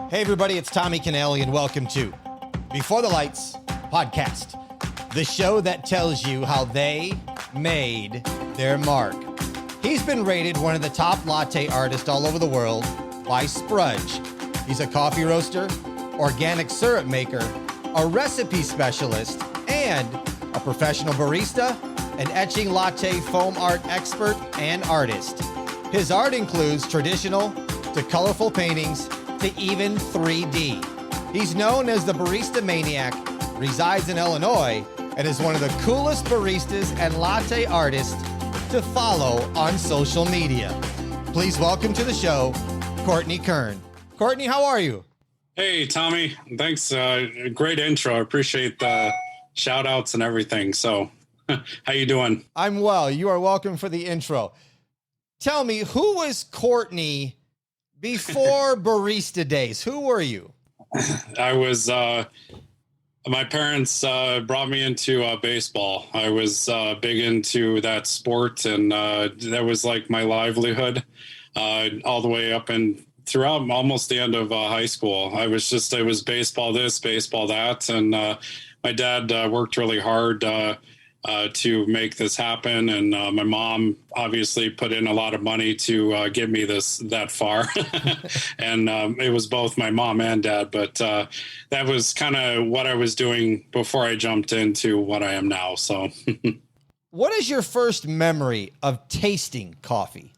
Hey everybody, it's Tommy Canelli and welcome to Before the Lights podcast, the show that tells you how they made their mark. He's been rated one of the top latte artists all over the world by Sprudge. He's a coffee roaster, organic syrup maker, a recipe specialist, and a professional barista, an etching latte foam art expert and artist. His art includes traditional to colorful paintings to even 3D. He's known as the Barista Maniac, resides in Illinois, and is one of the coolest baristas and latte artists to follow on social media. Please welcome to the show, Cortney Kern. Cortney, how are you? Hey, Tommy. Thanks. Great intro. I appreciate the shout outs and everything. So how you doing? I'm well. You are welcome for the intro. Tell me, who was Cortney before barista days? Who were you? I was, my parents brought me into baseball. I was big into that sport, and that was like my livelihood all the way up and throughout almost the end of high school. It was baseball this, baseball that. And my dad worked really hard to make this happen. And my mom obviously put in a lot of money to get me that far. And it was both my mom and dad, but that was kind of what I was doing before I jumped into what I am now. So what is your first memory of tasting coffee?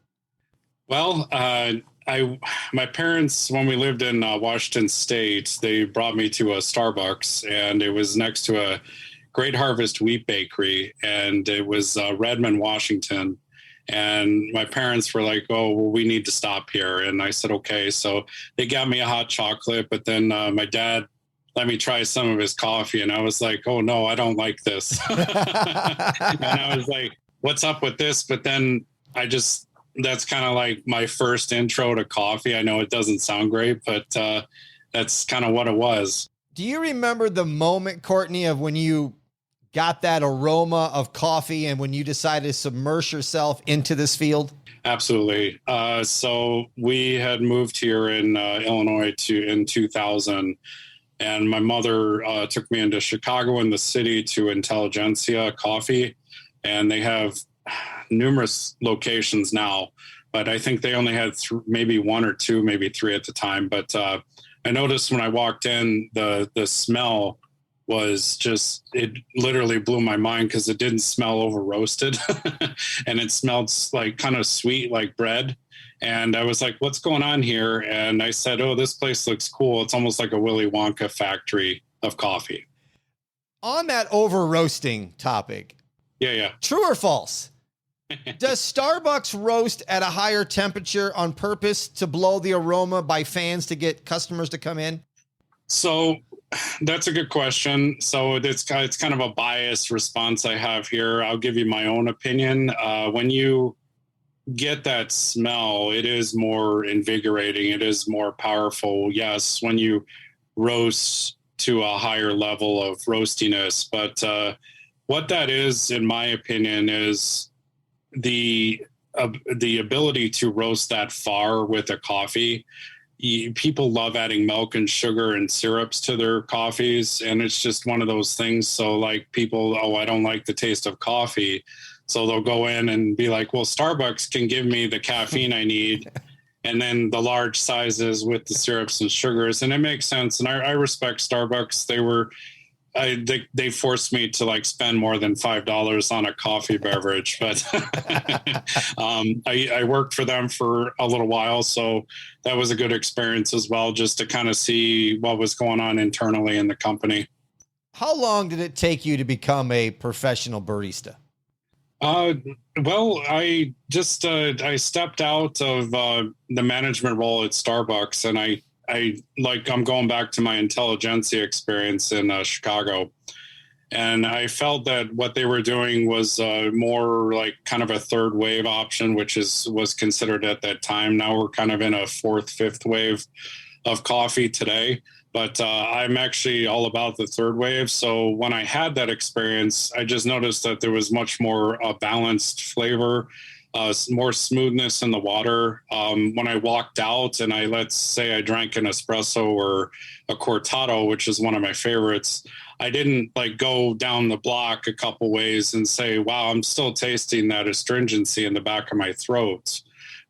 Well, my parents, when we lived in Washington State, they brought me to a Starbucks, and it was next to a Great Harvest Wheat Bakery, and it was Redmond, Washington. And my parents were like, "Oh, well, we need to stop here." And I said, "Okay." So they got me a hot chocolate, but then my dad let me try some of his coffee, and I was like, "Oh no, I don't like this." And I was like, "What's up with this?" But then that's kind of like my first intro to coffee. I know it doesn't sound great, but that's kind of what it was. Do you remember the moment, Cortney, of when you got that aroma of coffee and when you decided to submerge yourself into this field? Absolutely. So we had moved here in Illinois in 2000, and my mother took me into Chicago in the city to Intelligentsia Coffee, and they have numerous locations now, but I think they only had maybe one or two, maybe three at the time. But I noticed when I walked in, the smell was it literally blew my mind because it didn't smell over roasted and it smelled like kind of sweet, like bread. And I was like, "What's going on here?" And I said, "Oh, this place looks cool. It's almost like a Willy Wonka factory of coffee." On that over roasting topic. Yeah. True or false? Does Starbucks roast at a higher temperature on purpose to blow the aroma by fans to get customers to come in? So that's a good question. So it's kind of a biased response I have here. I'll give you my own opinion. When you get that smell, it is more invigorating. It is more powerful. Yes, when you roast to a higher level of roastiness. But what that is, in my opinion, is the ability to roast that far with a coffee. People love adding milk and sugar and syrups to their coffees, and it's just one of those things. So like people, "Oh, I don't like the taste of coffee," so they'll go in and be like, "Well, Starbucks can give me the caffeine I need," and then the large sizes with the syrups and sugars, and it makes sense. And I respect Starbucks. They forced me to like spend more than $5 on a coffee beverage, but I worked for them for a little while. So that was a good experience as well, just to kind of see what was going on internally in the company. How long did it take you to become a professional barista? Well, I stepped out of the management role at Starbucks, and I'm going back to my Intelligentsia experience in Chicago. And I felt that what they were doing was more like kind of a third wave option, which was considered at that time. Now we're kind of in a fourth, fifth wave of coffee today. But I'm actually all about the third wave. So when I had that experience, I just noticed that there was much more balanced flavor. more smoothness in the water. When I walked out and let's say I drank an espresso or a cortado, which is one of my favorites, I didn't like go down the block a couple ways and say, wow, I'm still tasting that astringency in the back of my throat.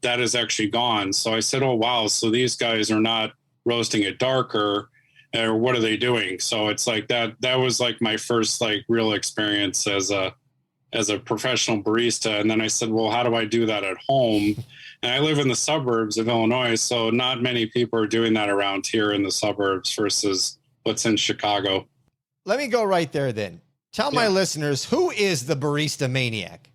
That is actually gone. So I said, oh, wow. So these guys are not roasting it darker, or what are they doing? So it's like that was like my first like real experience as a professional barista. And then I said, well, how do I do that at home? And I live in the suburbs of Illinois, so not many people are doing that around here in the suburbs versus what's in Chicago. Let me go right there then. Tell my listeners, who is the Barista Maniac?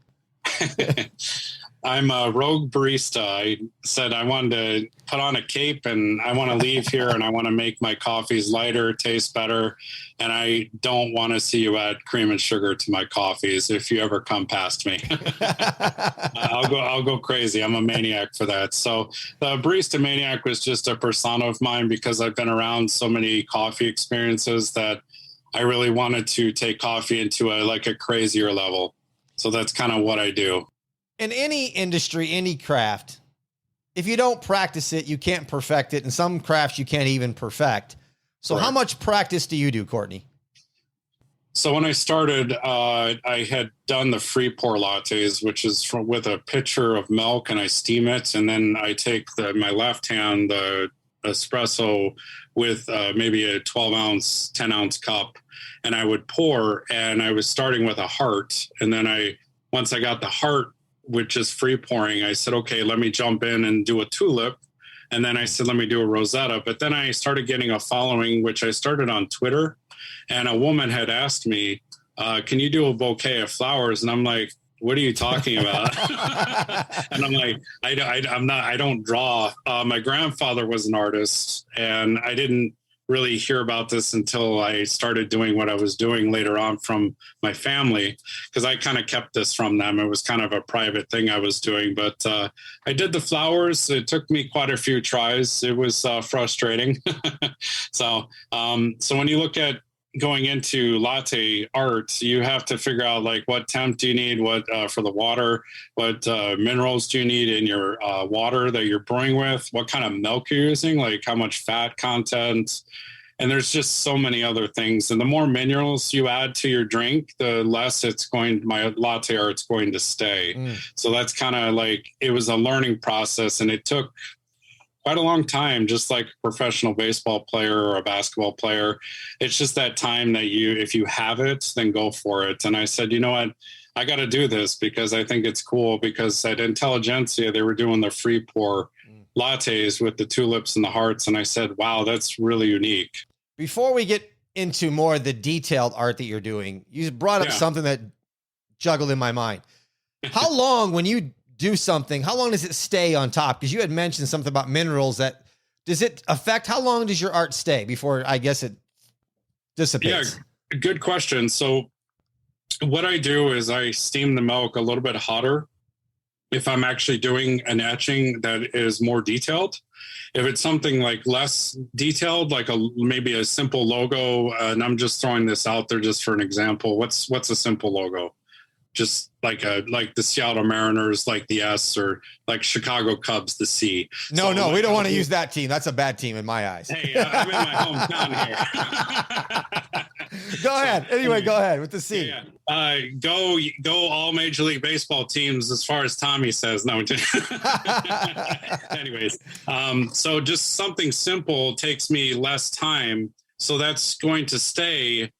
I'm a rogue barista. I said I wanted to put on a cape and I want to leave here and I want to make my coffees lighter, taste better. And I don't want to see you add cream and sugar to my coffees if you ever come past me. I'll go crazy. I'm a maniac for that. So the Barista Maniac was just a persona of mine because I've been around so many coffee experiences that I really wanted to take coffee into a crazier level. So that's kind of what I do. In any industry, any craft, if you don't practice it, you can't perfect it. And some crafts you can't even perfect. So How much practice do you do, Cortney? So when I started, I had done the free pour lattes, which is with a pitcher of milk and I steam it. And then I take my left hand, the espresso with maybe a 12-ounce, 10-ounce cup. And I would pour, and I was starting with a heart. And then once I got the heart, which is free pouring, I said, okay, let me jump in and do a tulip. And then I said, let me do a Rosetta. But then I started getting a following, which I started on Twitter. And a woman had asked me, can you do a bouquet of flowers? And I'm like, what are you talking about? And I'm like, I don't draw. My grandfather was an artist, and I didn't really hear about this until I started doing what I was doing later on from my family, because I kind of kept this from them. It was kind of a private thing I was doing, but I did the flowers. It took me quite a few tries. It was frustrating. So when you look at going into latte art, you have to figure out like what temp do you need, what for the water, what minerals do you need in your water that you're brewing with, what kind of milk you're using, like how much fat content. And there's just so many other things. And the more minerals you add to your drink, the less my latte art's going to stay. So that's kind of like, it was a learning process, and it took quite a long time, just like a professional baseball player or a basketball player. It's just that time that if you have it, then go for it. And I said, you know what, I got to do this because I think it's cool, because at Intelligentsia, they were doing the free pour lattes with the tulips and the hearts. And I said, wow, that's really unique. Before we get into more of the detailed art that you're doing, you brought up something that juggled in my mind. How long, when you do something, how long does it stay on top? Because you had mentioned something about minerals. Does it affect, how long does your art stay before, I guess, it dissipates? Yeah, good question. So what I do is I steam the milk a little bit hotter if I'm actually doing an etching that is more detailed. If it's something like less detailed, like maybe a simple logo, and I'm just throwing this out there just for an example, what's a simple logo? Just like the Seattle Mariners, like the S, or like Chicago Cubs, the C. No, we don't want to use that team. That's a bad team in my eyes. Hey, I'm in my hometown here. Go ahead. Anyway, go ahead with the C. Yeah. Go all Major League Baseball teams, as far as Tommy says. No. Anyways, so just something simple takes me less time. So that's going to stay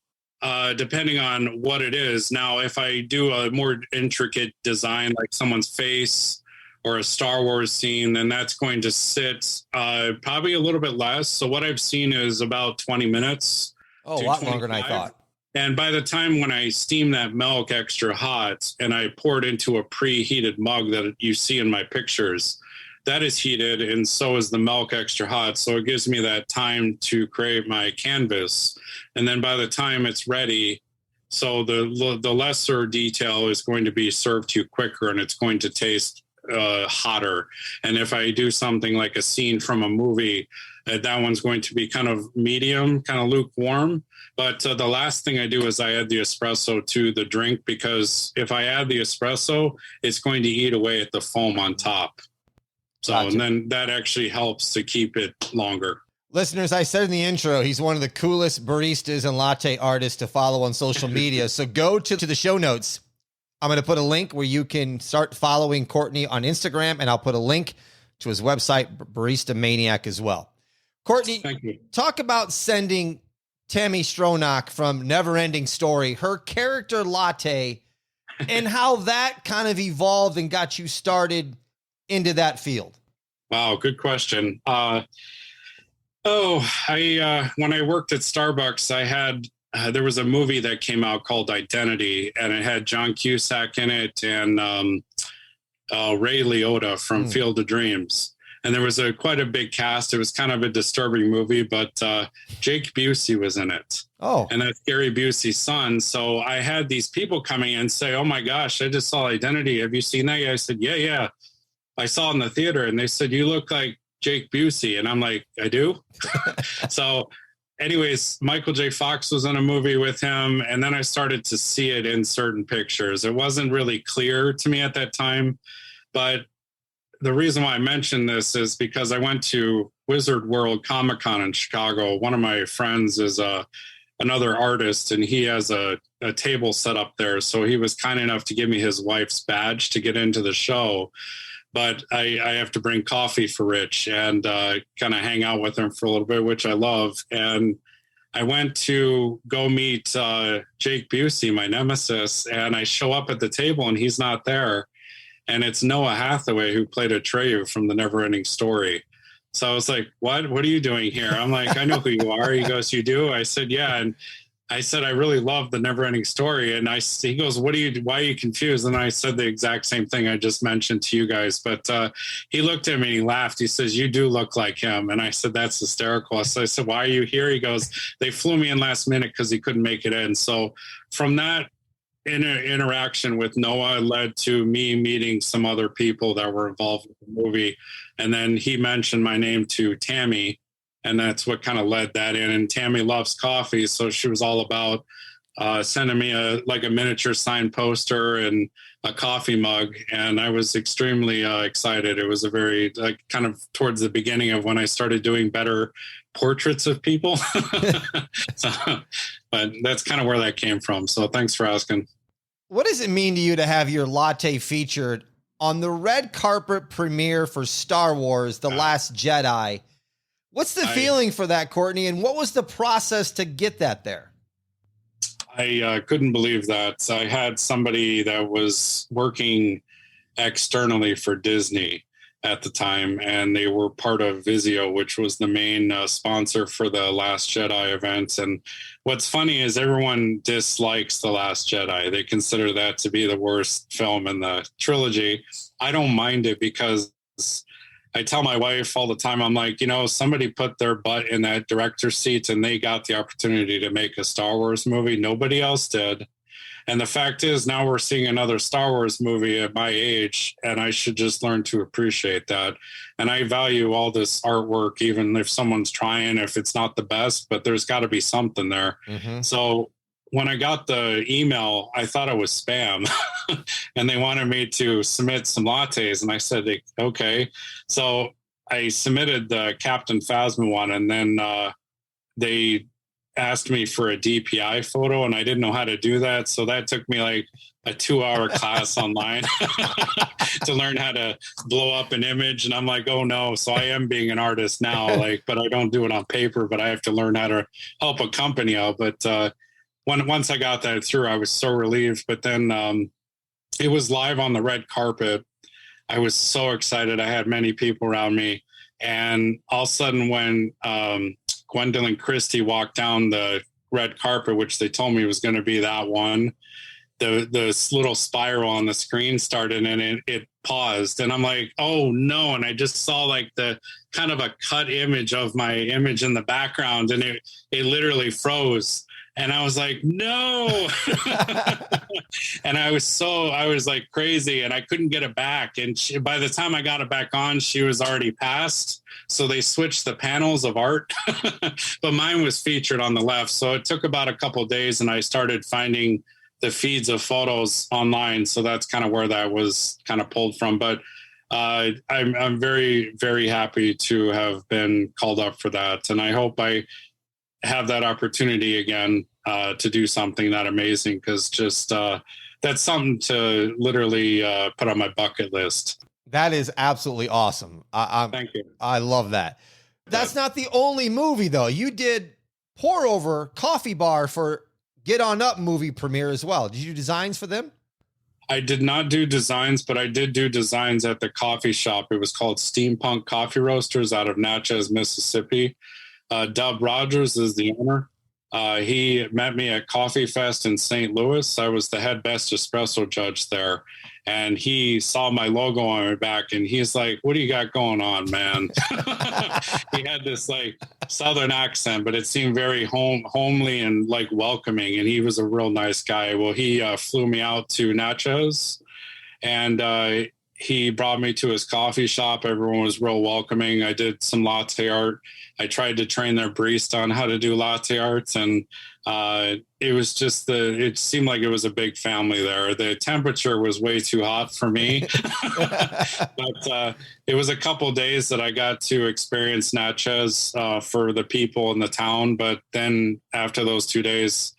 depending on what it is. Now, if I do a more intricate design, like someone's face or a Star Wars scene, then that's going to sit probably a little bit less. So what I've seen is about 20 minutes. Oh, a lot longer than I thought. And by the time when I steam that milk extra hot and I pour it into a preheated mug that you see in my pictures, that is heated, and so is the milk extra hot. So it gives me that time to create my canvas. And then by the time it's ready, so the lesser detail is going to be served to you quicker, and it's going to taste hotter. And if I do something like a scene from a movie, That one's going to be kind of medium, kind of lukewarm. But the last thing I do is I add the espresso to the drink, because if I add the espresso, it's going to eat away at the foam on top. So, Gotcha. And then that actually helps to keep it longer. Listeners, I said in the intro, he's one of the coolest baristas and latte artists to follow on social media. So go to the show notes. I'm going to put a link where you can start following Cortney on Instagram, and I'll put a link to his website, Barista Maniac, as well. Cortney, Thank you. Talk about sending Tammy Stronach from Neverending Story, her character Latte, and how that kind of evolved and got you started into that field. Wow, good question. When I worked at Starbucks, I had there was a movie that came out called Identity, and it had John Cusack in it and Ray Liotta from Field of Dreams. And there was quite a big cast. It was kind of a disturbing movie, but Jake Busey was in it. Oh. And that's Gary Busey's son. So I had these people coming in and say, oh my gosh, I just saw Identity. Have you seen that? I said, yeah. I saw it in the theater. And they said, you look like Jake Busey. And I'm like, I do? So anyways, Michael J. Fox was in a movie with him. And then I started to see it in certain pictures. It wasn't really clear to me at that time, but the reason why I mentioned this is because I went to Wizard World Comic-Con in Chicago. One of my friends is another artist, and he has a table set up there. So he was kind enough to give me his wife's badge to get into the show. But I have to bring coffee for Rich and kind of hang out with him for a little bit, which I love. And I went to go meet Jake Busey, my nemesis, and I show up at the table and he's not there. And it's Noah Hathaway, who played Atreyu from The Neverending Story. So I was like, what are you doing here? I'm like, I know who you are. He goes, you do? I said, yeah. And I said, I really love The Neverending Story. And he goes, why are you confused? And I said the exact same thing I just mentioned to you guys. But he looked at me and he laughed. He says, you do look like him. And I said, that's hysterical. So I said, why are you here? He goes, they flew me in last minute because he couldn't make it in. So from that interaction with Noah led to me meeting some other people that were involved with the movie. And then he mentioned my name to Tammy, and that's what kind of led that in. And Tammy loves coffee, so she was all about sending me a miniature signed poster and a coffee mug. And I was extremely excited. It was a very kind of towards the beginning of when I started doing better portraits of people. But that's kind of where that came from. So thanks for asking. What does it mean to you to have your latte featured on the red carpet premiere for Star Wars, The Last Jedi? What's the feeling for that, Cortney? And what was the process to get that there? I couldn't believe that. I had somebody that was working externally for Disney at the time, and they were part of Vizio, which was the main sponsor for the Last Jedi event. And what's funny is everyone dislikes The Last Jedi. They consider that to be the worst film in the trilogy. I don't mind it because I tell my wife all the time, I'm like, somebody put their butt in that director's seat and they got the opportunity to make a Star Wars movie. Nobody else did. And the fact is, now we're seeing another Star Wars movie at my age, and I should just learn to appreciate that. And I value all this artwork, even if someone's trying, if it's not the best, but there's got to be something there. Mm-hmm. So when I got the email, I thought it was spam, and they wanted me to submit some lattes. And I said, okay. So I submitted the Captain Phasma one, and then they asked me for a DPI photo, and I didn't know how to do that. So that took me like a 2-hour class online to learn how to blow up an image. And I'm like, oh no. So I am being an artist now, but I don't do it on paper, but I have to learn how to help a company out. But once I got that through, I was so relieved. But then it was live on the red carpet. I was so excited. I had many people around me. And all of a sudden when Gwendolyn Christie walked down the red carpet, which they told me was going to be that one, the little spiral on the screen started and it paused. And I'm like, oh no. And I just saw the kind of a cut image of my image in the background, and it literally froze. And I was like, no. And I was like crazy, and I couldn't get it back. And by the time I got it back on, she was already passed. So they switched the panels of art, but mine was featured on the left. So it took about a couple of days, and I started finding the feeds of photos online. So that's kind of where that was kind of pulled from. But I'm very, very happy to have been called up for that. And I hope I have that opportunity again to do something that amazing, because just that's something to literally put on my bucket list. That is absolutely awesome. Thank you. I love that. That's not the only movie, though. You did Pour Over Coffee Bar for Get On Up movie premiere as well. Did you do designs for them? I did not do designs, but I did do designs at the coffee shop. It was called Steampunk Coffee Roasters out of Natchez, Mississippi. Dub Rogers is the owner. He met me at Coffee Fest in St. Louis. I was the head best espresso judge there. And he saw my logo on my back, and he's like, what do you got going on, man? He had this like Southern accent, but it seemed very homely and like welcoming. And he was a real nice guy. Well, he flew me out to Natchez, and he brought me to his coffee shop. Everyone was real welcoming. I did some latte art. I tried to train their barista on how to do latte arts, and it was just it seemed like it was a big family there. The temperature was way too hot for me, but it was a couple of days that I got to experience Natchez for the people in the town. But then after those 2 days,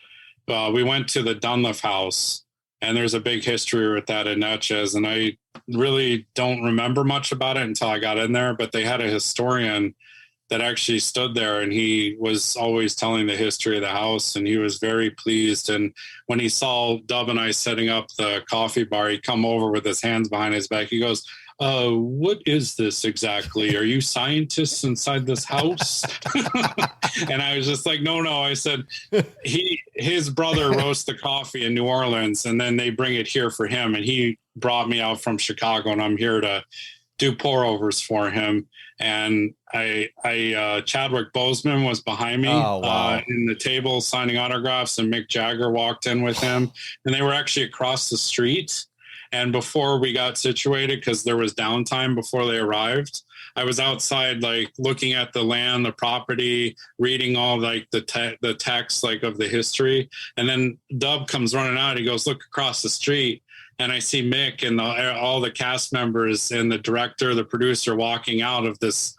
we went to the Dunliffe House, and there's a big history with that in Natchez. And I really don't remember much about it until I got in there, but they had a historian that actually stood there, and he was always telling the history of the house, and he was very pleased. And when he saw Dub and I setting up the coffee bar, he'd come over with his hands behind his back. He goes, what is this exactly? Are you scientists inside this house? And I was just like, no. I said, his brother roasts the coffee in New Orleans, and then they bring it here for him. And he brought me out from Chicago, and I'm here to do pour overs for him. And Chadwick Boseman was behind me in the table signing autographs, and Mick Jagger walked in with him, and they were actually across the street. And before we got situated, because there was downtime before they arrived, I was outside, like looking at the land, the property, reading all like the text like of the history. And then Dub comes running out. He goes, look across the street. And I see Mick and all the cast members and the director, the producer walking out of this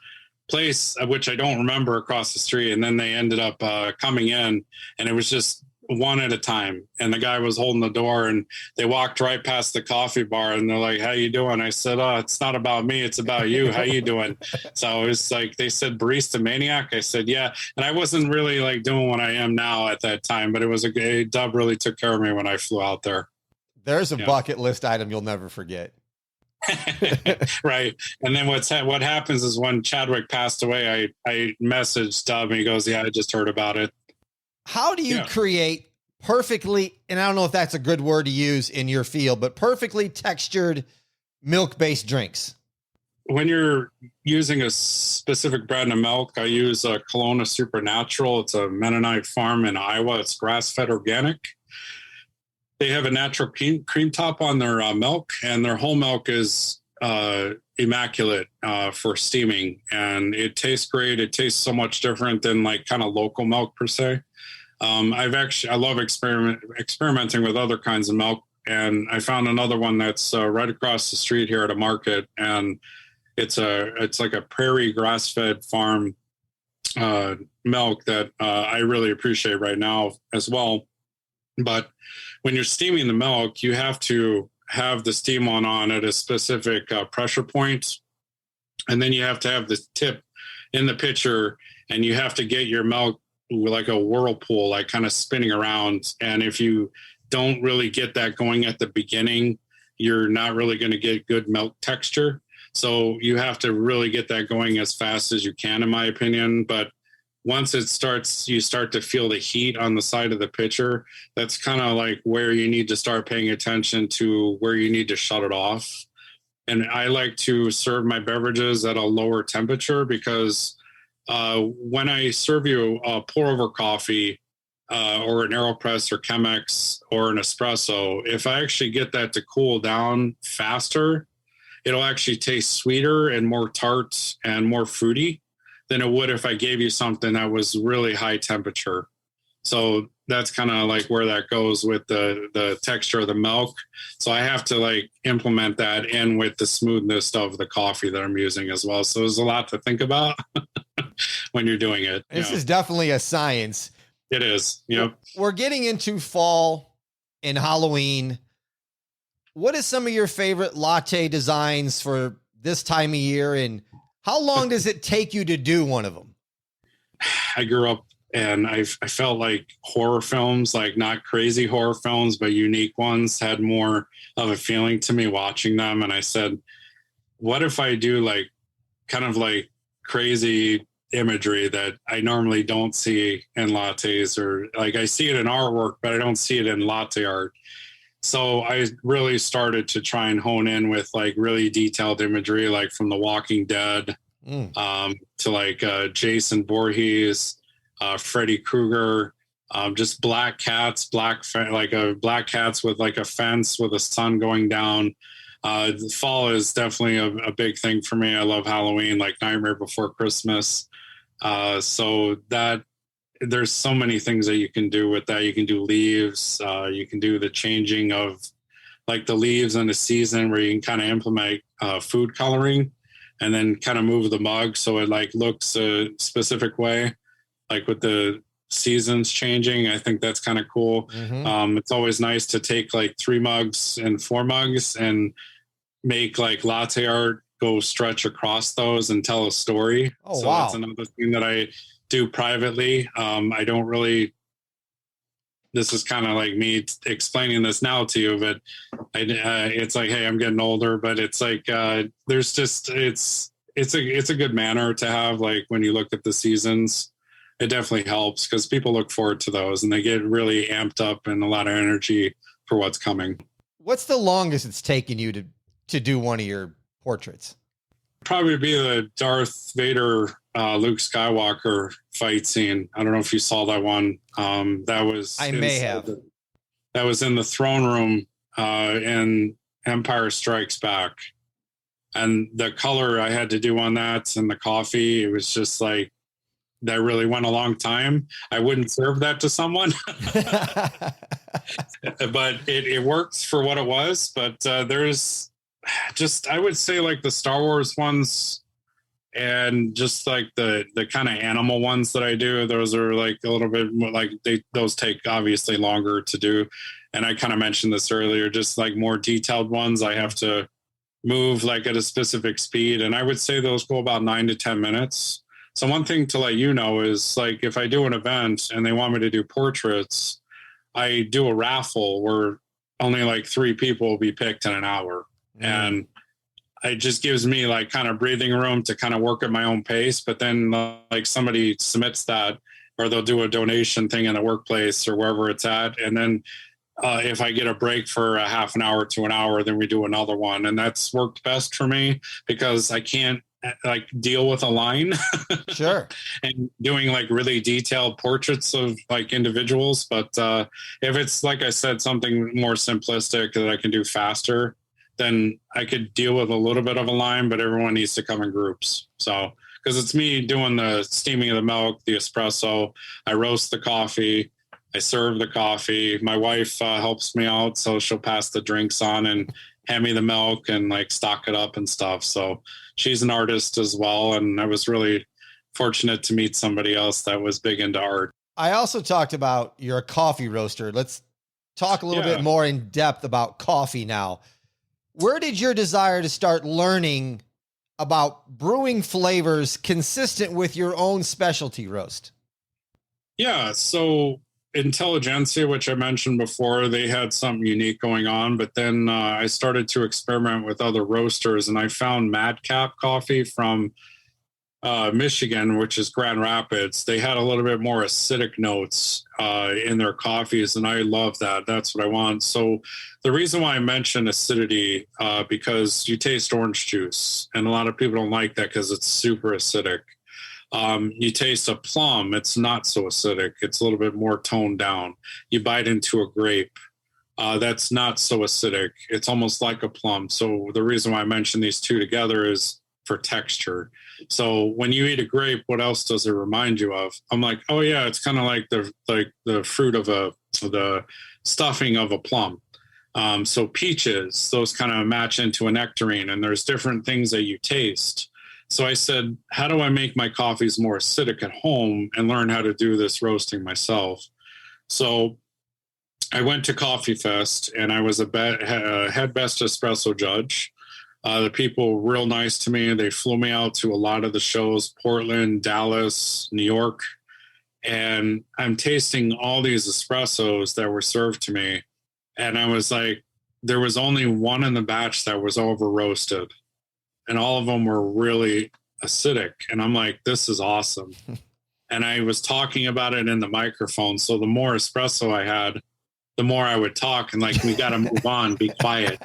place, which I don't remember, across the street. And then they ended up coming in, and it was just one at a time. And the guy was holding the door, and they walked right past the coffee bar, and they're like, how you doing? I said, it's not about me. It's about you. How you doing? So it was like, they said, Barista Maniac. I said, yeah. And I wasn't really like doing what I am now at that time, but it was Dub really took care of me when I flew out there. There's a bucket list item you'll never forget. Right. And then what happens is when Chadwick passed away, I messaged Dub, and he goes, yeah, I just heard about it. How do you create perfectly, and I don't know if that's a good word to use in your field, but perfectly textured milk-based drinks? When you're using a specific brand of milk, I use a Kelowna Supernatural. It's a Mennonite farm in Iowa. It's grass-fed organic. They have a natural cream top on their milk, and their whole milk is immaculate for steaming, and it tastes great. It tastes so much different than like kind of local milk per se. I love experimenting with other kinds of milk, and I found another one that's right across the street here at a market, and it's like a prairie grass-fed farm milk that I really appreciate right now as well. But when you're steaming the milk, you have to have the steam on at a specific pressure point. And then you have to have the tip in the pitcher, and you have to get your milk like a whirlpool, like kind of spinning around. And if you don't really get that going at the beginning, you're not really going to get good milk texture. So you have to really get that going as fast as you can, in my opinion. But once it starts, you start to feel the heat on the side of the pitcher. That's kind of like where you need to start paying attention to where you need to shut it off. And I like to serve my beverages at a lower temperature, because when I serve you a pour over coffee, or an AeroPress or Chemex or an espresso, if I actually get that to cool down faster, it'll actually taste sweeter and more tart and more fruity than it would if I gave you something that was really high temperature. So that's kind of like where that goes with the texture of the milk. So I have to like implement that in with the smoothness of the coffee that I'm using as well. So there's a lot to think about when you're doing it. This is definitely a science. It is. Yep. We're getting into fall and Halloween. What is some of your favorite latte designs for this time of year? And how long does it take you to do one of them? I grew up and I felt like horror films, like not crazy horror films, but unique ones, had more of a feeling to me watching them. And I said, what if I do like kind of like crazy imagery that I normally don't see in lattes, or like I see it in artwork, but I don't see it in latte art. So I really started to try and hone in with like really detailed imagery, like from The Walking Dead to like Jason Voorhees, Freddy Krueger, just black cats, black cats with like a fence with a sun going down. The fall is definitely a big thing for me. I love Halloween, like Nightmare Before Christmas. So that there's so many things that you can do with that. You can do leaves. You can do the changing of like the leaves in the season, where you can kind of implement food coloring and then kind of move the mug so it like looks a specific way, like with the seasons changing. I think that's kind of cool. It's always nice to take like 3 mugs and 4 mugs and make like latte art go stretch across those and tell a story. So wow. That's another thing that I do privately. I don't really, this is kind of like me explaining this now to you, but it's like, hey, I'm getting older, but it's like, there's just, it's a good manner to have, like when you look at the seasons, it definitely helps because people look forward to those and they get really amped up and a lot of energy for what's coming. What's the longest it's taken you to do one of your portraits? Probably be the Darth Vader, Luke Skywalker fight scene. I don't know if you saw that one. That was that was in the throne room in Empire Strikes Back, and the color I had to do on that and the coffee, it was just like that really went a long time. I wouldn't serve that to someone, but it worked for what it was. But there's just, I would say like the Star Wars ones and just like the kind of animal ones that I do, those are like a little bit more like those take obviously longer to do. And I kind of mentioned this earlier, just like more detailed ones, I have to move like at a specific speed. And I would say those go about 9 to 10 minutes. So one thing to let you know is like, if I do an event and they want me to do portraits, I do a raffle where only like 3 people will be picked in an hour. And it just gives me like kind of breathing room to kind of work at my own pace. But then like somebody submits that, or they'll do a donation thing in the workplace or wherever it's at. And then if I get a break for a half an hour to an hour, then we do another one. And that's worked best for me because I can't like deal with a line. Sure. And doing like really detailed portraits of like individuals. But if it's, like I said, something more simplistic that I can do faster, then I could deal with a little bit of a line, but everyone needs to come in groups. So, because it's me doing the steaming of the milk, the espresso, I roast the coffee, I serve the coffee. My wife helps me out, so she'll pass the drinks on and hand me the milk and like stock it up and stuff. So she's an artist as well. And I was really fortunate to meet somebody else that was big into art. I also talked about you're a coffee roaster. Let's talk a little bit more in depth about coffee now. Where did your desire to start learning about brewing flavors consistent with your own specialty roast? Yeah, so Intelligentsia, which I mentioned before, they had something unique going on, but then I started to experiment with other roasters, and I found Madcap Coffee from Michigan, which is Grand Rapids. They had a little bit more acidic notes in their coffees, and I love that. That's what I want. So the reason why I mention acidity, because you taste orange juice, and a lot of people don't like that because it's super acidic. You taste a plum, it's not so acidic. It's a little bit more toned down. You bite into a grape, that's not so acidic. It's almost like a plum. So the reason why I mention these two together is for texture. So when you eat a grape, what else does it remind you of? I'm like, oh yeah, it's kind of like the fruit of the stuffing of a plum. So peaches, those kind of match into a nectarine, and there's different things that you taste. So I said, how do I make my coffees more acidic at home and learn how to do this roasting myself? So I went to Coffee Fest, and I was a head best espresso judge. The people were real nice to me. They flew me out to a lot of the shows, Portland, Dallas, New York. And I'm tasting all these espressos that were served to me. And I was like, there was only one in the batch that was over roasted. And all of them were really acidic. And I'm like, this is awesome. And I was talking about it in the microphone. So the more espresso I had, the more I would talk and like, we got to move on, be quiet.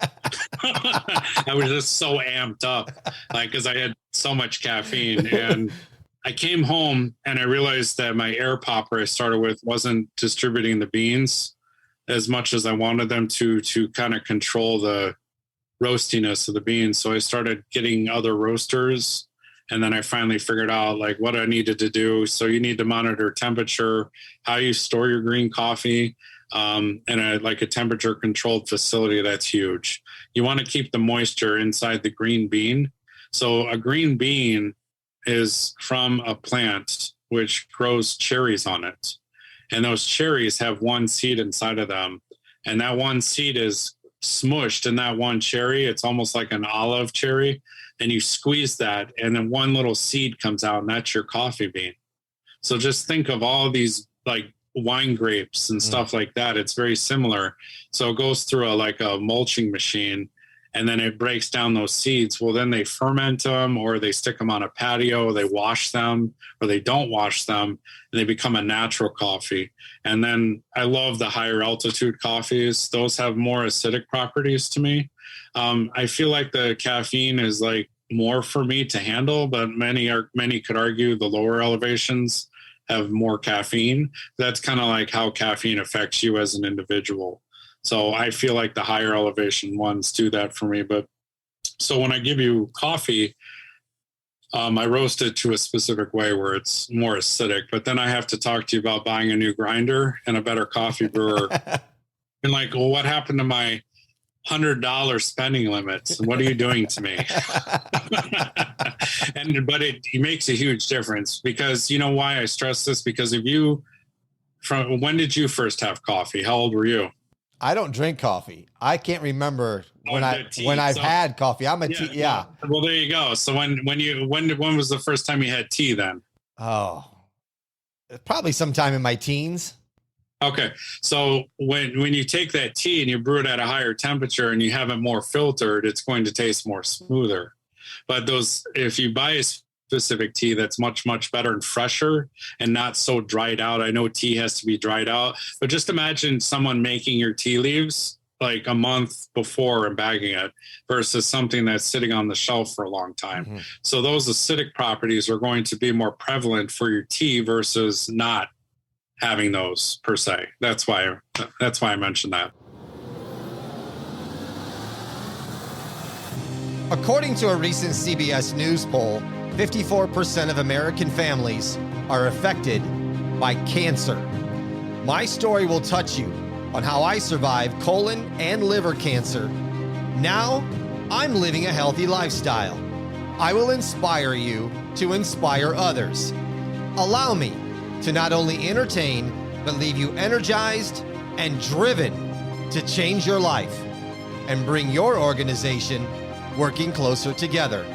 I was just so amped up, like, because I had so much caffeine. And I came home and I realized that my air popper I started with wasn't distributing the beans as much as I wanted them to kind of control the roastiness of the beans. So I started getting other roasters, and then I finally figured out like what I needed to do. So you need to monitor temperature, how you store your green coffee, and a temperature controlled facility. That's huge. You want to keep the moisture inside the green bean. So a green bean is from a plant which grows cherries on it. And those cherries have one seed inside of them. And that one seed is smushed in that one cherry. It's almost like an olive cherry. And you squeeze that, and then one little seed comes out, and that's your coffee bean. So just think of all of these like wine grapes and stuff like that. It's very similar. So it goes through a mulching machine, and then it breaks down those seeds. Well, then they ferment them, or they stick them on a patio, they wash them, or they don't wash them, and they become a natural coffee. And then I love the higher altitude coffees. Those have more acidic properties to me. I feel like the caffeine is like more for me to handle, but many could argue the lower elevations have more caffeine. That's kind of like how caffeine affects you as an individual. So I feel like the higher elevation ones do that for me. But so when I give you coffee, I roast it to a specific way where it's more acidic, but then I have to talk to you about buying a new grinder and a better coffee brewer. And like, well, what happened to my $100 spending limits? What are you doing to me? But it makes a huge difference, because you know why I stress this? Because when did you first have coffee? How old were you? I don't drink coffee. I can't remember when I've had coffee. I'm a tea. Yeah. Well, there you go. So when was the first time you had tea then? Oh, probably sometime in my teens. Okay. So when you take that tea and you brew it at a higher temperature and you have it more filtered, it's going to taste more smoother. But if you buy a specific tea that's much, much better and fresher and not so dried out. I know tea has to be dried out, but just imagine someone making your tea leaves like a month before and bagging it versus something that's sitting on the shelf for a long time. Mm-hmm. So those acidic properties are going to be more prevalent for your tea versus not having those per se. That's why I mentioned that. According to a recent CBS News poll, 54% of American families are affected by cancer. My story will touch you on how I survived colon and liver cancer. Now, I'm living a healthy lifestyle. I will inspire you to inspire others. Allow me to not only entertain, but leave you energized and driven to change your life and bring your organization working closer together.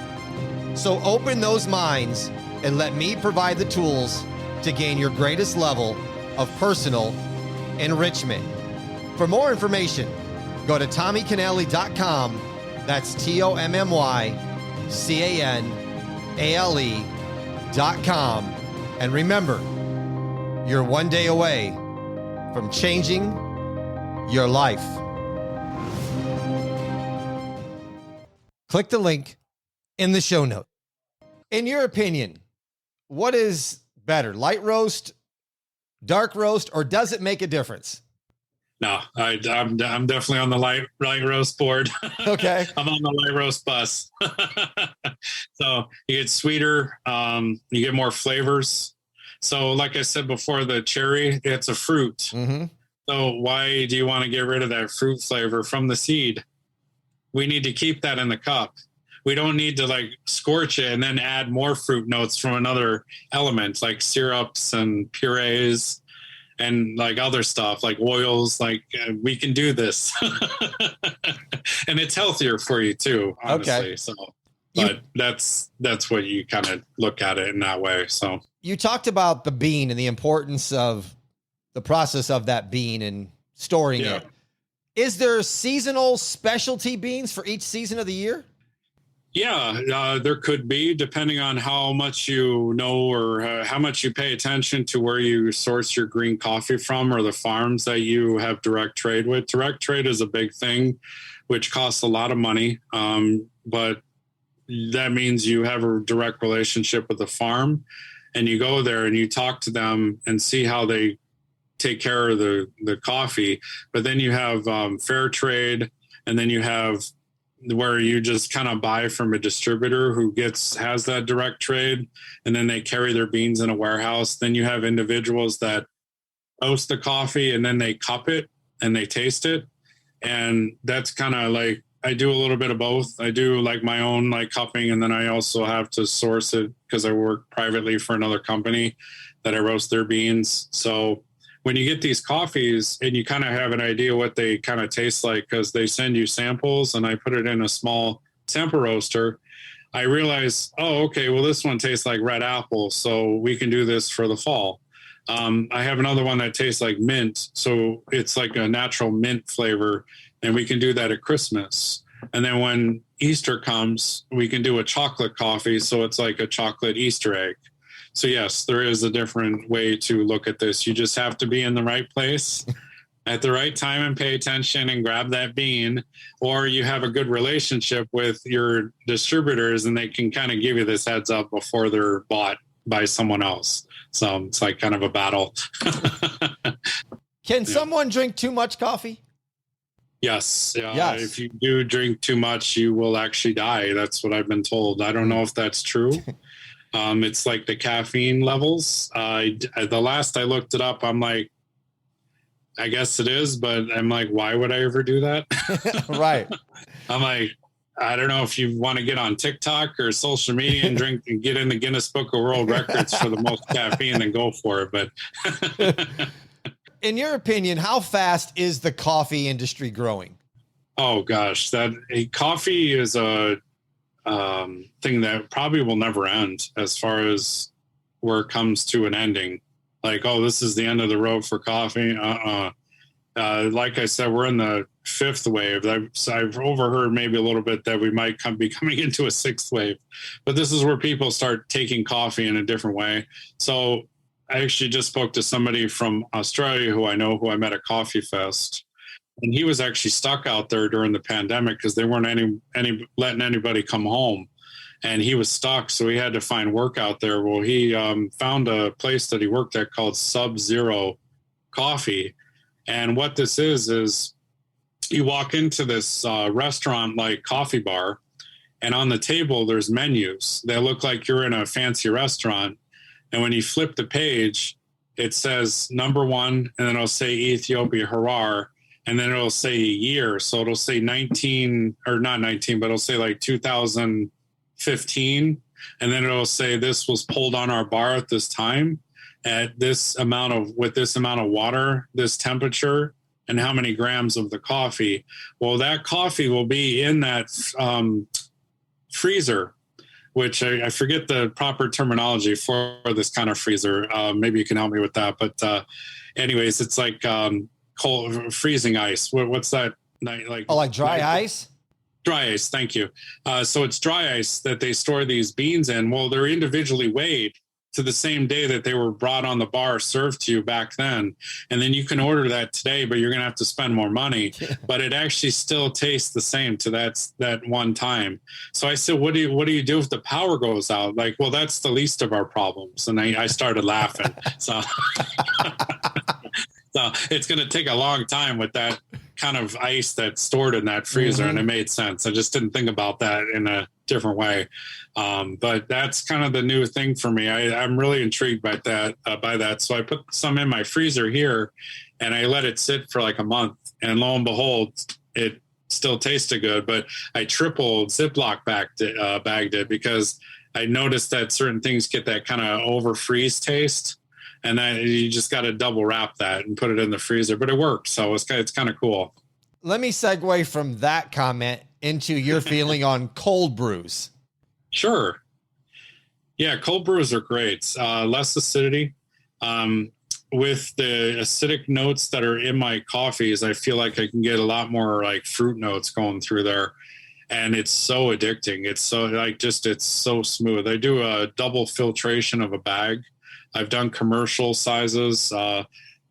So open those minds and let me provide the tools to gain your greatest level of personal enrichment. For more information, go to TommyCanale.com. That's TommyCanale.com. And remember, you're one day away from changing your life. Click the link in the show note. In your opinion, what is better, light roast, dark roast, or does it make a difference? No, I'm definitely on the light roast board. Okay. I'm on the light roast bus. So you get sweeter, you get more flavors. So like I said before, the cherry, it's a fruit. Mm-hmm. So why do you want to get rid of that fruit flavor from the seed? We need to keep that in the cup. We don't need to like scorch it and then add more fruit notes from another element like syrups and purees and like other stuff like oils. Like we can do this. And it's healthier for you too, honestly. Okay. So, but that's what you kind of look at it in that way. So you talked about the bean and the importance of the process of that bean and storing it. Is there seasonal specialty beans for each season of the year? Yeah, there could be, depending on how much you know or how much you pay attention to where you source your green coffee from or the farms that you have direct trade with. Direct trade is a big thing, which costs a lot of money. But that means you have a direct relationship with the farm and you go there and you talk to them and see how they take care of the coffee. But then you have fair trade, and then you have where you just kind of buy from a distributor who has that direct trade, and then they carry their beans in a warehouse. Then you have individuals that roast the coffee and then they cup it and they taste it. And that's kind of like, I do a little bit of both. I do like my own like cupping, and then I also have to source it because I work privately for another company that I roast their beans. So when you get these coffees and you kind of have an idea what they kind of taste like, because they send you samples and I put it in a small sample roaster, I realize, oh, okay, well, this one tastes like red apple, so we can do this for the fall. I have another one that tastes like mint, so it's like a natural mint flavor, and we can do that at Christmas. And then when Easter comes, we can do a chocolate coffee, so it's like a chocolate Easter egg. So yes, there is a different way to look at this. You just have to be in the right place at the right time and pay attention and grab that bean, or you have a good relationship with your distributors and they can kind of give you this heads up before they're bought by someone else. So it's like kind of a battle. Can someone drink too much coffee? Yes. Yes. If you do drink too much, you will actually die. That's what I've been told. I don't know if that's true. It's like the caffeine levels. The last I looked it up, I'm like, I guess it is, but I'm like, why would I ever do that? Right. I'm like, I don't know if you want to get on TikTok or social media and drink and get in the Guinness Book of World Records for the most caffeine, then go for it. But in your opinion, how fast is the coffee industry growing? Oh gosh, coffee is a thing that probably will never end as far as where it comes to an ending. Like, oh, this is the end of the road for coffee. Like I said, we're in the fifth wave. I've overheard maybe a little bit that we might be coming into a sixth wave, but this is where people start taking coffee in a different way. So I actually just spoke to somebody from Australia who I met at Coffee Fest. And he was actually stuck out there during the pandemic because they weren't letting anybody come home. And he was stuck, so he had to find work out there. Well, he found a place that he worked at called Sub-Zero Coffee. And what this is you walk into this restaurant-like coffee bar, and on the table there's menus. They look like you're in a fancy restaurant. And when you flip the page, it says number 1, and then it'll say Ethiopia Harar. And then it'll say a year. So it'll say 19, or not 19, but it'll say like 2015. And then it'll say this was pulled on our bar at this time with this amount of water, this temperature, and how many grams of the coffee. Well, that coffee will be in that freezer, which I forget the proper terminology for this kind of freezer. Maybe you can help me with that. But anyways, it's like cold freezing ice. What's that? Like dry ice? Dry ice. Thank you. So it's dry ice that they store these beans in. Well, they're individually weighed to the same day that they were brought on the bar, served to you back then. And then you can order that today, but you're going to have to spend more money, but it actually still tastes the same to that one time. So I said, what do you do if the power goes out? Like, well, that's the least of our problems. And I started laughing. So, so it's going to take a long time with that kind of ice that's stored in that freezer. And it made sense. I just didn't think about that in a different way. But that's kind of the new thing for me. I'm really intrigued by that. So I put some in my freezer here and I let it sit for like a month, and lo and behold, it still tasted good, but I triple Ziploc bagged it because I noticed that certain things get that kind of over freeze taste. And then you just got to double wrap that and put it in the freezer, but it worked. So it's kind of cool. Let me segue from that comment into your feeling on cold brews. Sure. Yeah, cold brews are great. Less acidity. With the acidic notes that are in my coffees, I feel like I can get a lot more like fruit notes going through there. And it's so addicting. It's so it's so smooth. I do a double filtration of a bag. I've done commercial sizes.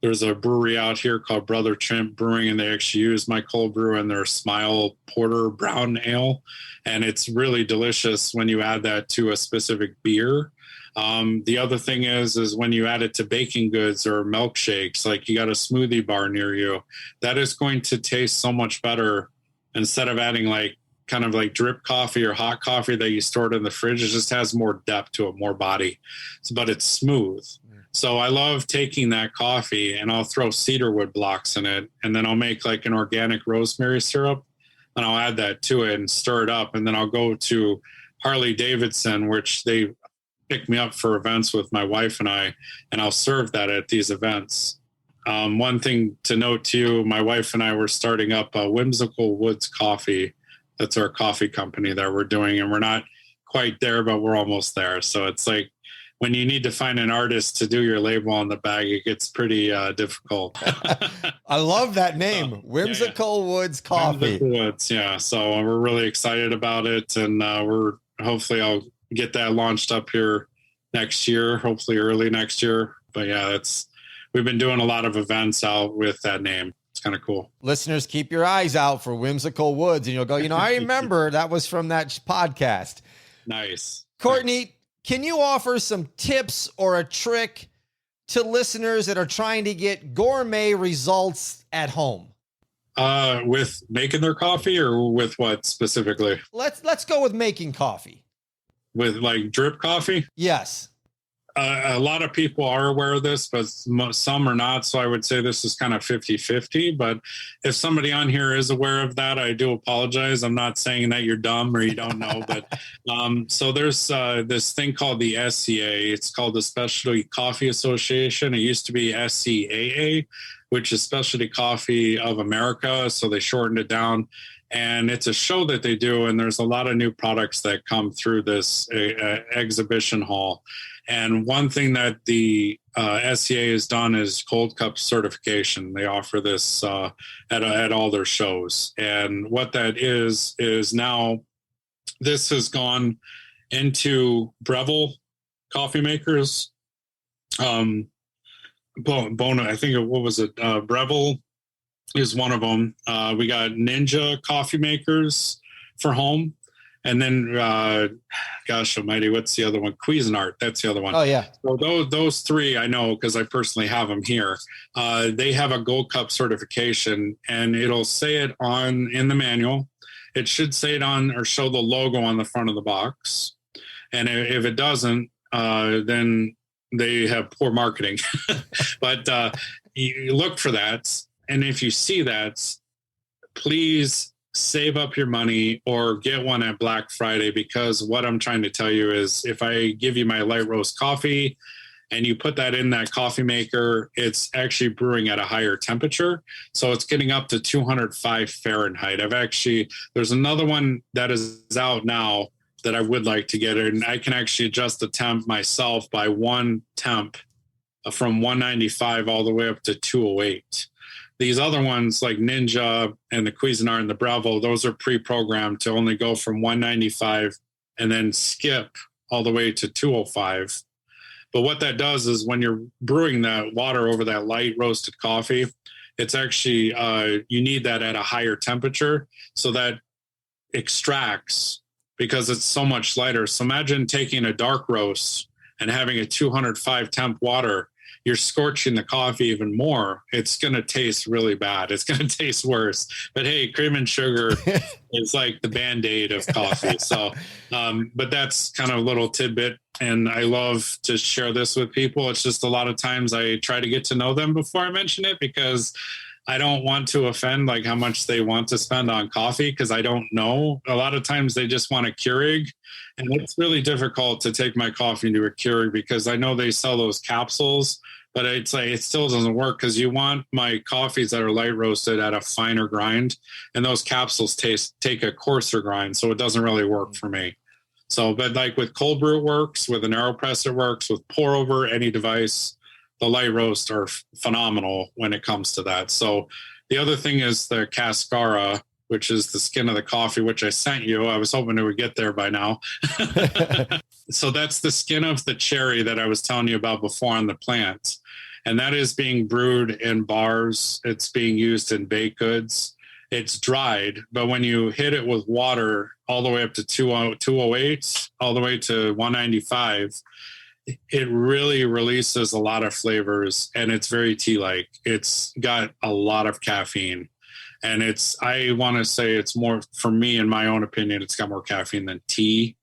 There's a brewery out here called Brother Chimp Brewing, and they actually use my cold brew in their Smile Porter Brown Ale. And it's really delicious when you add that to a specific beer. The other thing is when you add it to baking goods or milkshakes, like you got a smoothie bar near you, that is going to taste so much better instead of adding like kind of like drip coffee or hot coffee that you stored in the fridge. It just has more depth to it, more body, but it's smooth. So I love taking that coffee and I'll throw cedarwood blocks in it, and then I'll make like an organic rosemary syrup and I'll add that to it and stir it up. And then I'll go to Harley Davidson, which they pick me up for events with my wife and I'll serve that at these events. One thing to note too, my wife and I were starting up a Whimsical Woods Coffee. That's our coffee company that we're doing, and we're not quite there, but we're almost there. So it's like when you need to find an artist to do your label on the bag, it gets pretty difficult. I love that name, Whimsical Woods Coffee. Whimsical Woods, yeah. So we're really excited about it, and hopefully I'll get that launched up here next year, hopefully early next year. But yeah, we've been doing a lot of events out with that name. It's kind of cool. Listeners, keep your eyes out for Whimsical Woods, and you'll go, I remember that was from that podcast. Nice. Cortney, can you offer some tips or a trick to listeners that are trying to get gourmet results at home? With making their coffee, or with what specifically? Let's go with making coffee. With like drip coffee? Yes. A lot of people are aware of this, but some are not. So I would say this is kind of 50-50. But if somebody on here is aware of that, I do apologize. I'm not saying that you're dumb or you don't know. But so there's this thing called the SCA. It's called the Specialty Coffee Association. It used to be SCAA, which is Specialty Coffee of America. So they shortened it down. And it's a show that they do. And there's a lot of new products that come through this exhibition hall. And one thing that the SCA has done is cold cup certification. They offer this at all their shows. And what that is now this has gone into Breville coffee makers. Bona, I think what was it? Breville is one of them. We got Ninja coffee makers for home. And then, gosh almighty, what's the other one? Cuisinart, that's the other one. Oh, yeah. So those three I know because I personally have them here. They have a Gold Cup certification, and it'll say it in the manual. It should say it on or show the logo on the front of the box. And if it doesn't, then they have poor marketing. But you look for that. And if you see that, please save up your money or get one at Black Friday, because what I'm trying to tell you is if I give you my light roast coffee and you put that in that coffee maker, it's actually brewing at a higher temperature. So it's getting up to 205 Fahrenheit. There's another one that is out now that I would like to get, and I can actually adjust the temp myself by one temp from 195 all the way up to 208. These other ones like Ninja and the Cuisinart and the Bravo, those are pre-programmed to only go from 195 and then skip all the way to 205. But what that does is when you're brewing that water over that light roasted coffee, it's actually, you need that at a higher temperature so that extracts because it's so much lighter. So imagine taking a dark roast and having a 205 temp water. You're scorching the coffee even more. It's going to taste really bad. It's going to taste worse. But hey, cream and sugar is like the Band-Aid of coffee. So, but that's kind of a little tidbit. And I love to share this with people. It's just a lot of times I try to get to know them before I mention it because I don't want to offend like how much they want to spend on coffee because I don't know. A lot of times they just want a Keurig. And it's really difficult to take my coffee into a Keurig because I know they sell those capsules, but it's like it still doesn't work because you want my coffees that are light roasted at a finer grind, and those capsules take a coarser grind, so it doesn't really work for me. So, but like with cold brew, it works. With an AeroPress, it works. With pour over, any device, the light roast are phenomenal when it comes to that. So the other thing is the cascara, which is the skin of the coffee, which I sent you. I was hoping it would get there by now. So that's the skin of the cherry that I was telling you about before on the plant. And that is being brewed in bars. It's being used in baked goods. It's dried, but when you hit it with water all the way up to 208, all the way to 195, it really releases a lot of flavors, and it's very tea-like. It's got a lot of caffeine. And I want to say it's more, for me, in my own opinion, it's got more caffeine than tea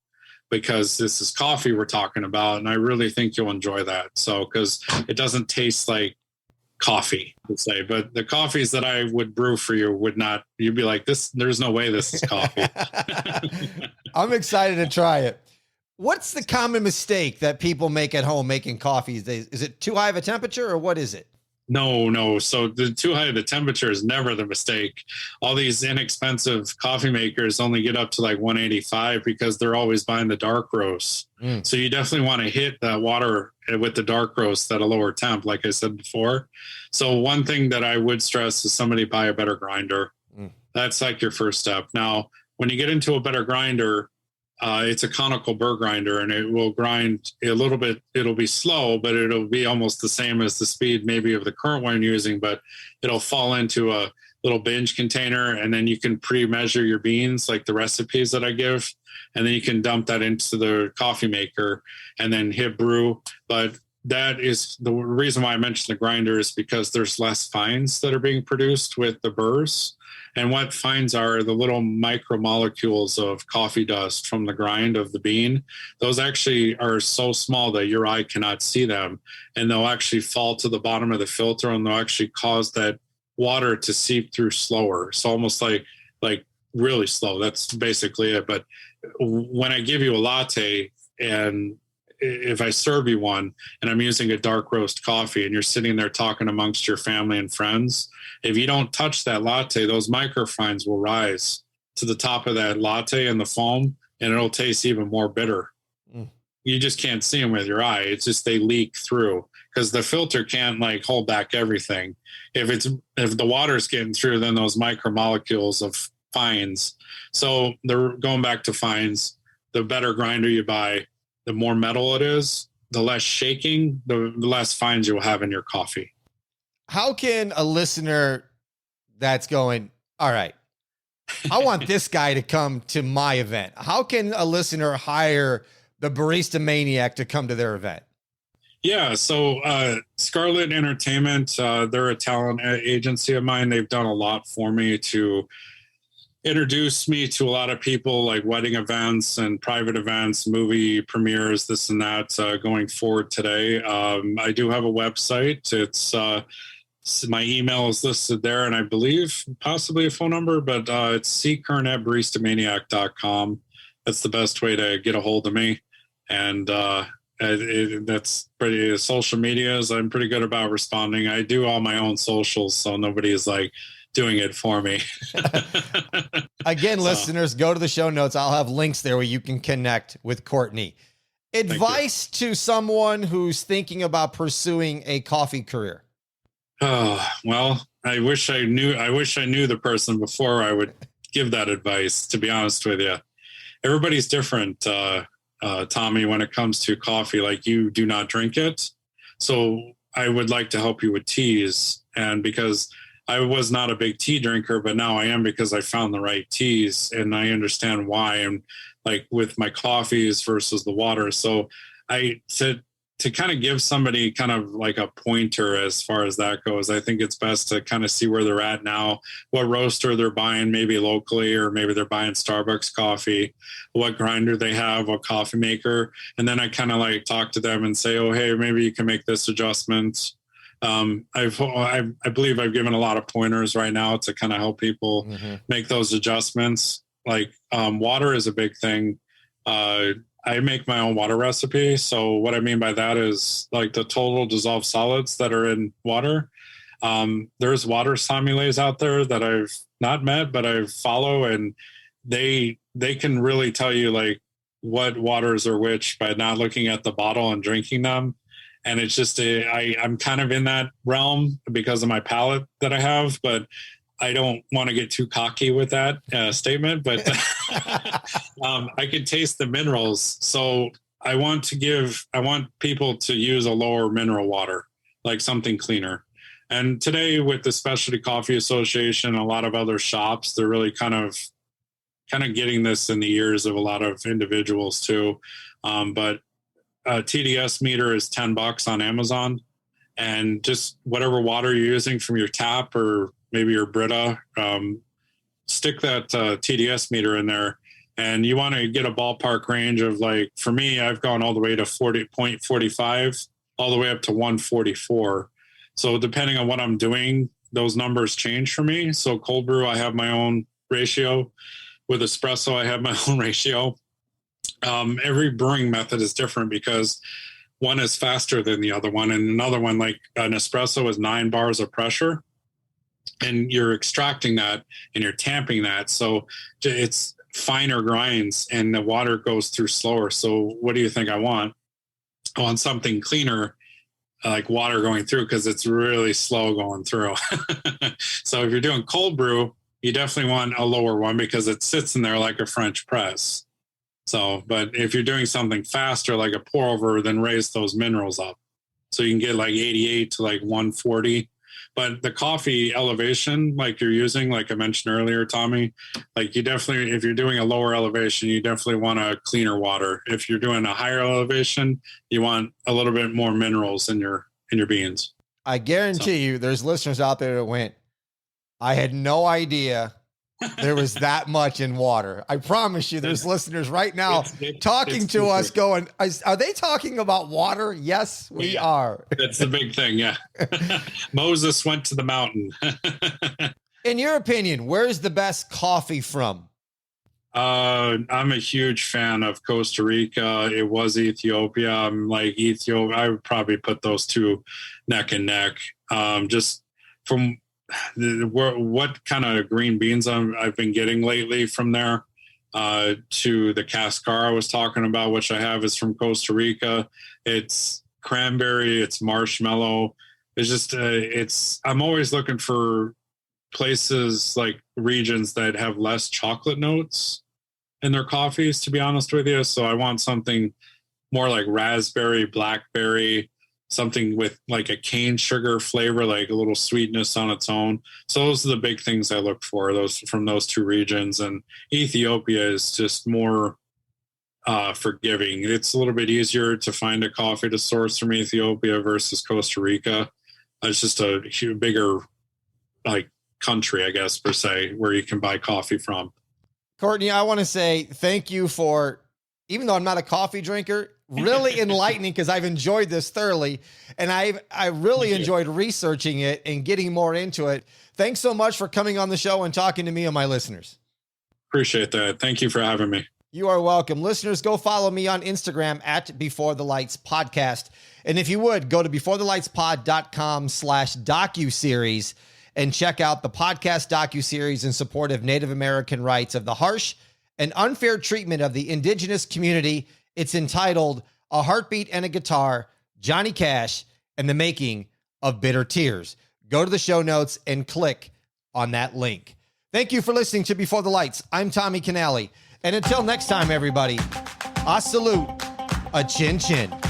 because this is coffee we're talking about. And I really think you'll enjoy that. So, because it doesn't taste like coffee, I would say. But the coffees that I would brew for you would not, you'd be like, there's no way this is coffee. I'm excited to try it. What's the common mistake that people make at home making coffee these days? Is it too high of a temperature or what is it? No. So the too high of the temperature is never the mistake. All these inexpensive coffee makers only get up to like 185 because they're always buying the dark roast. So you definitely want to hit that water with the dark roast at a lower temp, like I said before. So one thing that I would stress is somebody buy a better grinder. That's like your first step. Now, when you get into a better grinder, it's a conical burr grinder, and it will grind a little bit. It'll be slow, but it'll be almost the same as the speed maybe of the current one you're using, but it'll fall into a little binge container, and then you can pre-measure your beans like the recipes that I give, and then you can dump that into the coffee maker and then hit brew. But that is the reason why I mentioned the grinder is because there's less fines that are being produced with the burrs. And what fines are the little micromolecules of coffee dust from the grind of the bean. Those actually are so small that your eye cannot see them. And they'll actually fall to the bottom of the filter, and they'll actually cause that water to seep through slower. So almost like really slow. That's basically it. But when I give you a latte, and if I serve you one and I'm using a dark roast coffee and you're sitting there talking amongst your family and friends, if you don't touch that latte, those microfines will rise to the top of that latte and the foam, and it'll taste even more bitter. You just can't see them with your eye. It's just they leak through because the filter can't like hold back everything. If the water's getting through, then those micromolecules of fines. So they're going back to fines. The better grinder you buy, the more metal it is, the less shaking, the less fines you'll have in your coffee. How can a listener that's going, all right, I want this guy to come to my event. How can a listener hire the Barista Maniac to come to their event? Yeah, so Scarlet Entertainment, they're a talent agency of mine. They've done a lot for me to introduce me to a lot of people, like wedding events and private events, movie premieres, this and that, going forward today. I do have a website. It's my email is listed there, and I believe possibly a phone number, but it's ckern at baristamaniac.com. That's the best way to get a hold of me. And that's pretty social medias. I'm pretty good about responding. I do all my own socials, so nobody is like doing it for me. Again, listeners, go to the show notes. I'll have links there where you can connect with Cortney. Advice to someone who's thinking about pursuing a coffee career. Oh, well, I wish I knew the person before I would give that advice, to be honest with you. Everybody's different. Tommy, when it comes to coffee, like you do not drink it. So I would like to help you with teas. And because I was not a big tea drinker, but now I am because I found the right teas and I understand why. And like with my coffees versus the water. So to kind of give somebody kind of like a pointer as far as that goes, I think it's best to kind of see where they're at now, what roaster they're buying, maybe locally, or maybe they're buying Starbucks coffee, what grinder they have, what coffee maker. And then I kind of like talk to them and say, oh, hey, maybe you can make this adjustment. I believe I've given a lot of pointers right now to kind of help people make those adjustments. Like water is a big thing. I make my own water recipe. So what I mean by that is like the total dissolved solids that are in water. There's water sommeliers out there that I've not met, but I follow, and they can really tell you like what waters are which by not looking at the bottle and drinking them. And it's just I'm kind of in that realm because of my palate that I have, but I don't want to get too cocky with that statement, but I can taste the minerals. So I want people to use a lower mineral water, like something cleaner. And today with the Specialty Coffee Association, a lot of other shops, they're really kind of getting this in the ears of a lot of individuals too. But a TDS meter is $10 on Amazon, and just whatever water you're using from your tap or maybe your Brita, stick that TDS meter in there. And you want to get a ballpark range of like, for me, I've gone all the way to 40.45, all the way up to 144. So depending on what I'm doing, those numbers change for me. So cold brew, I have my own ratio. With espresso, I have my own ratio. Every brewing method is different because one is faster than the other one. And another one, like an espresso, is 9 bars of pressure. And you're extracting that and you're tamping that. So it's finer grinds and the water goes through slower. So what do you think I want? I want something cleaner, like water going through, because it's really slow going through. So if you're doing cold brew, you definitely want a lower one because it sits in there like a French press. So, but if you're doing something faster, like a pour over, then raise those minerals up. So you can get like 88 to like 140. But the coffee elevation, like you're using, like I mentioned earlier, Tommy, like you definitely, if you're doing a lower elevation, you definitely want a cleaner water. If you're doing a higher elevation, you want a little bit more minerals in your beans. I guarantee you there's listeners out there that went, I had no idea there was that much in water. I promise you there's listeners right now talking to us going, are they talking about water? Yes, we are. That's the big thing. Yeah. Moses went to the mountain. In your opinion, where's the best coffee from? I'm a huge fan of Costa Rica. It was Ethiopia. I'm like Ethiopia. I would probably put those two neck and neck. Just from what kind of green beans I've been getting lately from there, to the Cascar I was talking about, which I have is from Costa Rica. It's cranberry, it's marshmallow. It's just, I'm always looking for places like regions that have less chocolate notes in their coffees, to be honest with you. So I want something more like raspberry, blackberry, something with like a cane sugar flavor, like a little sweetness on its own. So those are the big things I look for, those from those two regions. And Ethiopia is just more forgiving. It's a little bit easier to find a coffee to source from Ethiopia versus Costa Rica. It's just a bigger like country, I guess, per se, where you can buy coffee from. Cortney, I want to say thank you for, even though I'm not a coffee drinker, really enlightening, because I've enjoyed this thoroughly, and I really enjoyed researching it and getting more into it. Thanks so much for coming on the show and talking to me and my listeners. Appreciate that. Thank you for having me. You are welcome. Listeners, go follow me on Instagram at Before the Lights Podcast. And if you would, go to beforethelightspod.com/docuseries and check out the podcast docuseries in support of Native American rights of the harsh and unfair treatment of the indigenous community. It's entitled A Heartbeat and a Guitar, Johnny Cash and the Making of Bitter Tears. Go to the show notes and click on that link. Thank you for listening to Before the Lights. I'm Tommy Canale. And until next time, everybody, I salute a chin chin.